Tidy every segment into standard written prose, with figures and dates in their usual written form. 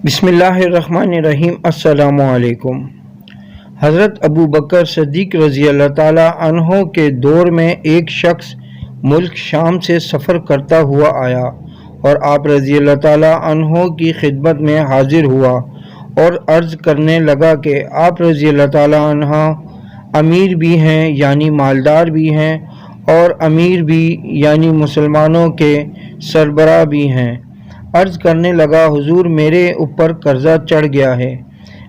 بسم اللہ الرحمن الرحیم۔ السلام علیکم۔ حضرت ابو بکر صدیق رضی اللہ تعالیٰ عنہ کے دور میں ایک شخص ملک شام سے سفر کرتا ہوا آیا اور آپ رضی اللہ تعالیٰ عنہ کی خدمت میں حاضر ہوا اور عرض کرنے لگا کہ آپ رضی اللہ تعالیٰ عنہ امیر بھی ہیں یعنی مالدار بھی ہیں اور امیر بھی یعنی مسلمانوں کے سربراہ بھی ہیں۔ عرض کرنے لگا حضور میرے اوپر قرضہ چڑھ گیا ہے،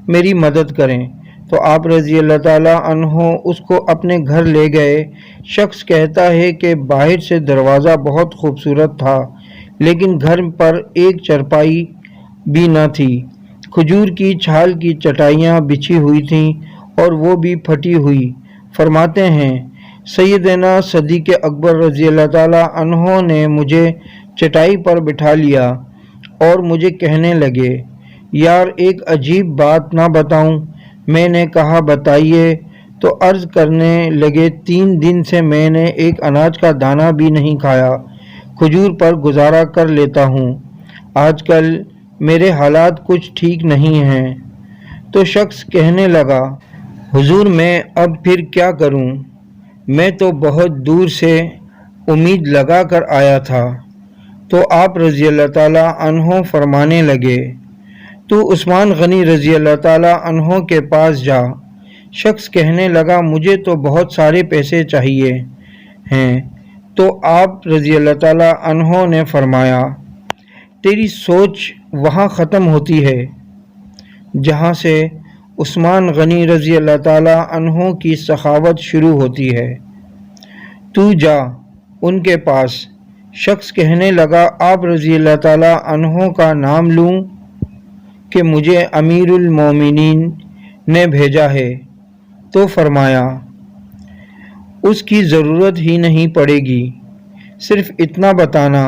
میری مدد کریں۔ تو آپ رضی اللہ تعالیٰ عنہ اس کو اپنے گھر لے گئے۔ شخص کہتا ہے کہ باہر سے دروازہ بہت خوبصورت تھا لیکن گھر پر ایک چرپائی بھی نہ تھی، کھجور کی چھال کی چٹائیاں بچھی ہوئی تھیں اور وہ بھی پھٹی ہوئی۔ فرماتے ہیں سیدنا صدیق اکبر رضی اللہ تعالیٰ عنہ نے مجھے چٹائی پر بٹھا لیا اور مجھے کہنے لگے یار ایک عجیب بات نہ بتاؤں؟ میں نے کہا بتائیے۔ تو عرض کرنے لگے 3 دن سے میں نے ایک اناج کا دانہ بھی نہیں کھایا، کھجور پر گزارا کر لیتا ہوں، آج کل میرے حالات کچھ ٹھیک نہیں ہیں۔ تو شخص کہنے لگا حضور میں اب پھر کیا کروں، میں تو بہت دور سے امید لگا کر آیا تھا۔ تو آپ رضی اللہ تعالیٰ عنہ فرمانے لگے تو عثمان غنی رضی اللہ تعالیٰ عنہ کے پاس جا۔ شخص کہنے لگا مجھے تو بہت سارے پیسے چاہیے ہیں۔ تو آپ رضی اللہ تعالیٰ عنہ نے فرمایا تیری سوچ وہاں ختم ہوتی ہے جہاں سے عثمان غنی رضی اللہ تعالیٰ عنہ کی سخاوت شروع ہوتی ہے، تو جا ان کے پاس۔ شخص کہنے لگا آپ رضی اللہ تعالیٰ عنہ کا نام لوں کہ مجھے امیر المومنین نے بھیجا ہے؟ تو فرمایا اس کی ضرورت ہی نہیں پڑے گی، صرف اتنا بتانا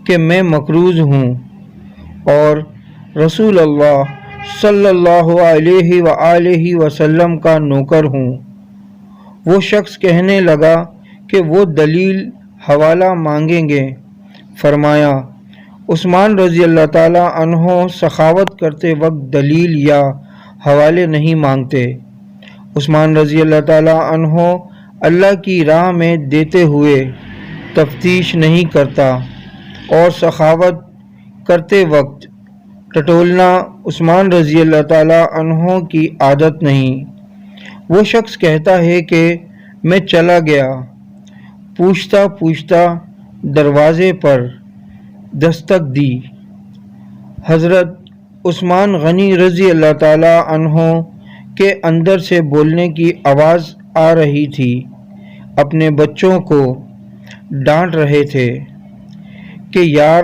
کہ میں مقروض ہوں اور رسول اللہ صلی اللہ علیہ وآلہ وسلم کا نوکر ہوں۔ وہ شخص کہنے لگا کہ وہ دلیل حوالہ مانگیں گے۔ فرمایا عثمان رضی اللہ تعالیٰ عنہ سخاوت کرتے وقت دلیل یا حوالے نہیں مانگتے۔ عثمان رضی اللہ تعالیٰ عنہ اللہ کی راہ میں دیتے ہوئے تفتیش نہیں کرتا اور سخاوت کرتے وقت ٹٹولنا عثمان رضی اللہ تعالیٰ عنہ کی عادت نہیں۔ وہ شخص کہتا ہے کہ میں چلا گیا، پوچھتا پوچھتا دروازے پر دستک دی، حضرت عثمان غنی رضی اللہ تعالیٰ عنہ کے اندر سے بولنے کی آواز آ رہی تھی، اپنے بچوں کو ڈانٹ رہے تھے کہ یار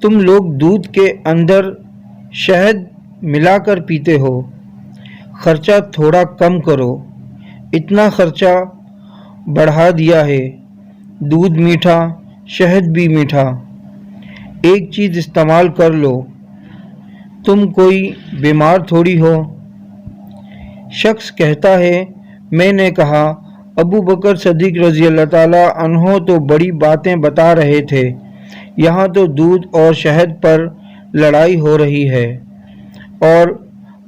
تم لوگ دودھ کے اندر شہد ملا کر پیتے ہو، خرچہ تھوڑا کم کرو، اتنا خرچہ بڑھا دیا ہے، دودھ میٹھا شہد بھی میٹھا، ایک چیز استعمال کر لو، تم کوئی بیمار تھوڑی ہو۔ شخص کہتا ہے میں نے کہا ابو بکر صدیق رضی اللہ تعالیٰ عنہ تو بڑی باتیں بتا رہے تھے، یہاں تو دودھ اور شہد پر لڑائی ہو رہی ہے اور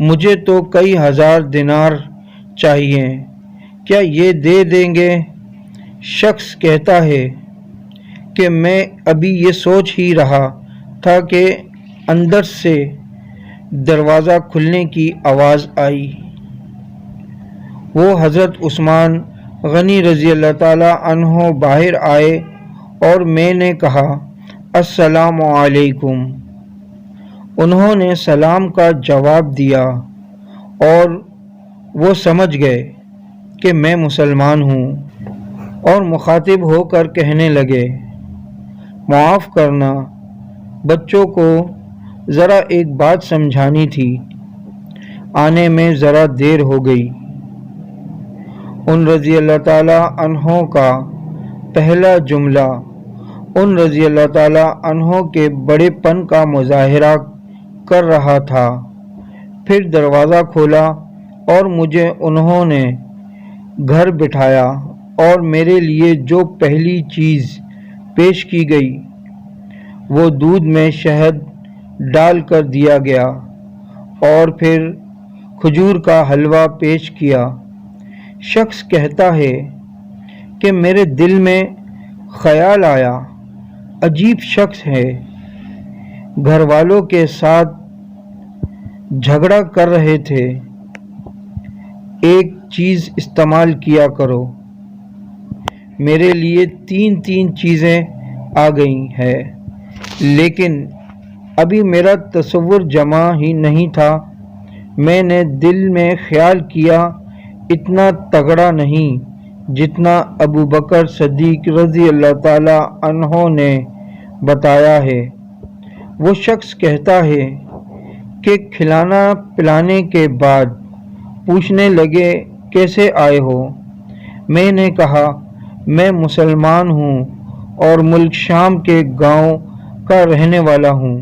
مجھے تو کئی ہزار دینار چاہیے، کیا یہ دے دیں گے؟ شخص کہتا ہے کہ میں ابھی یہ سوچ ہی رہا تھا کہ اندر سے دروازہ کھلنے کی آواز آئی۔ وہ حضرت عثمان غنی رضی اللہ تعالیٰ عنہ باہر آئے اور میں نے کہا السلام علیکم۔ انہوں نے سلام کا جواب دیا اور وہ سمجھ گئے کہ میں مسلمان ہوں اور مخاطب ہو کر کہنے لگے معاف کرنا، بچوں کو ذرا ایک بات سمجھانی تھی، آنے میں ذرا دیر ہو گئی۔ ان رضی اللہ تعالیٰ عنہ کا پہلا جملہ ان رضی اللہ تعالیٰ عنہ کے بڑے پن کا مظاہرہ کر رہا تھا۔ پھر دروازہ کھولا اور مجھے انہوں نے گھر بٹھایا اور میرے لیے جو پہلی چیز پیش کی گئی وہ دودھ میں شہد ڈال کر دیا گیا اور پھر کھجور کا حلوہ پیش کیا۔ شخص کہتا ہے کہ میرے دل میں خیال آیا، عجیب شخص ہے، گھر والوں کے ساتھ جھگڑا کر رہے تھے، ایک چیز استعمال کیا کرو۔ میرے لیے تین چیزیں آ گئی ہیں، لیکن ابھی میرا تصور جمع ہی نہیں تھا۔ میں نے دل میں خیال کیا اتنا تگڑا نہیں جتنا ابو بکر صدیق رضی اللہ تعالی عنہ نے بتایا ہے۔ وہ شخص کہتا ہے کہ کھلانا پلانے کے بعد پوچھنے لگے کیسے آئے ہو؟ میں نے کہا میں مسلمان ہوں اور ملک شام کے گاؤں کا رہنے والا ہوں،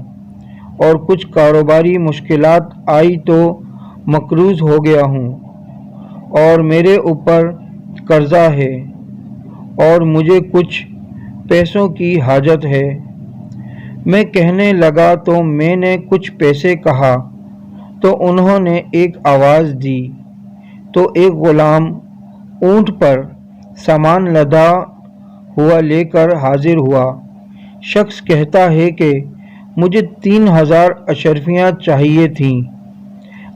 اور کچھ کاروباری مشکلات آئی تو مقروض ہو گیا ہوں، اور میرے اوپر قرضہ ہے اور مجھے کچھ پیسوں کی حاجت ہے۔ میں کہنے لگا تو میں نے کچھ پیسے کہا تو انہوں نے ایک آواز دی تو ایک غلام اونٹ پر سامان لدا ہوا لے کر حاضر ہوا۔ شخص کہتا ہے کہ مجھے 3000 اشرفیاں چاہیے تھیں،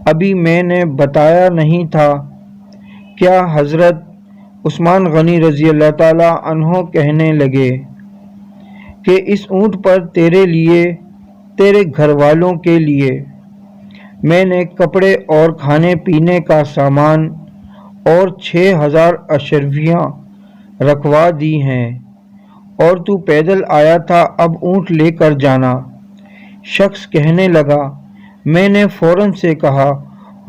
ابھی میں نے بتایا نہیں تھا۔ کیا حضرت عثمان غنی رضی اللہ تعالی عنہ کہنے لگے کہ اس اونٹ پر تیرے لیے، تیرے گھر والوں کے لیے میں نے کپڑے اور کھانے پینے کا سامان اور 6000 اشرفیاں رکھوا دی ہیں، اور تو پیدل آیا تھا، اب اونٹ لے کر جانا۔ شخص کہنے لگا میں نے فوراً سے کہا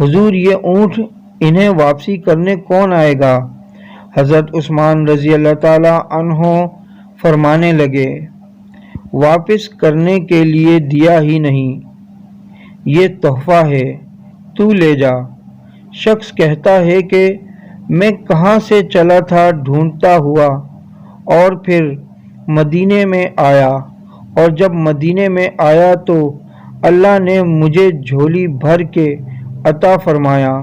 حضور یہ اونٹ انہیں واپسی کرنے کون آئے گا؟ حضرت عثمان رضی اللہ تعالی عنہ فرمانے لگے واپس کرنے کے لیے دیا ہی نہیں، یہ تحفہ ہے، تو لے جا۔ شخص کہتا ہے کہ میں کہاں سے چلا تھا ڈھونڈتا ہوا اور پھر مدینے میں آیا، اور جب مدینے میں آیا تو اللہ نے مجھے جھولی بھر کے عطا فرمایا۔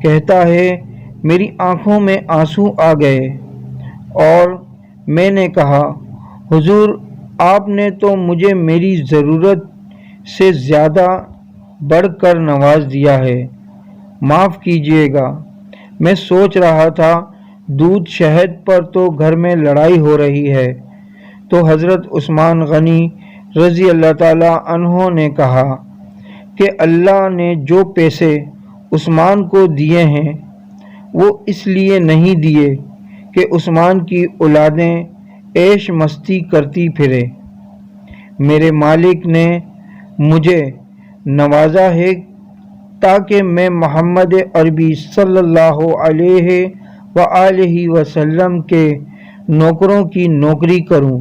کہتا ہے میری آنکھوں میں آنسو آ گئے اور میں نے کہا حضور آپ نے تو مجھے میری ضرورت سے زیادہ بڑھ کر نواز دیا ہے، معاف کیجیے گا۔ میں سوچ رہا تھا دودھ شہد پر تو گھر میں لڑائی ہو رہی ہے۔ تو حضرت عثمان غنی رضی اللہ تعالی عنہ نے کہا کہ اللہ نے جو پیسے عثمان کو دیے ہیں وہ اس لیے نہیں دیے کہ عثمان کی اولادیں عیش مستی کرتی پھرے، میرے مالک نے مجھے نوازا ہے تاکہ میں محمد عربی صلی اللہ علیہ وآلہ وسلم کے نوکروں کی نوکری کروں۔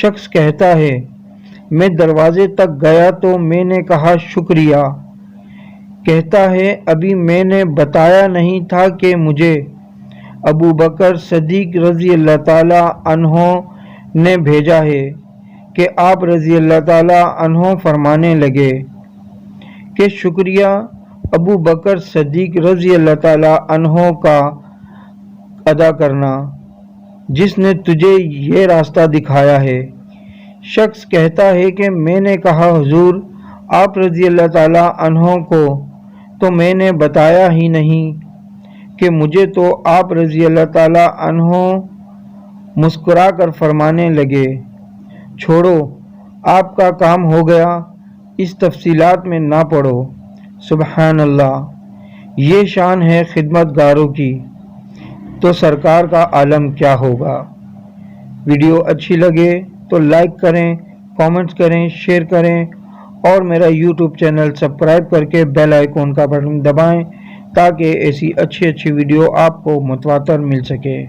شخص کہتا ہے میں دروازے تک گیا تو میں نے کہا شکریہ۔ کہتا ہے ابھی میں نے بتایا نہیں تھا کہ مجھے ابو بکر صدیق رضی اللہ تعالی عنہ نے بھیجا ہے، کہ آپ رضی اللہ تعالی عنہ فرمانے لگے کہ شکریہ ابو بکر صدیق رضی اللہ تعالی عنہ کا ادا کرنا جس نے تجھے یہ راستہ دکھایا ہے۔ شخص کہتا ہے کہ میں نے کہا حضور آپ رضی اللہ تعالی عنہ کو تو میں نے بتایا ہی نہیں کہ مجھے تو آپ رضی اللہ تعالی عنہ مسکرا کر فرمانے لگے چھوڑو آپ کا کام ہو گیا، اس تفصیلات میں نہ پڑو۔ سبحان اللہ، یہ شان ہے خدمت گاروں کی، تو سرکار کا عالم کیا ہوگا۔ ویڈیو اچھی لگے تو لائک کریں، کامنٹ کریں، شیئر کریں اور میرا یوٹیوب چینل سبسکرائب کر کے بیل آئیکن کا بٹن دبائیں تاکہ ایسی اچھی ویڈیو آپ کو متواتر مل سکے۔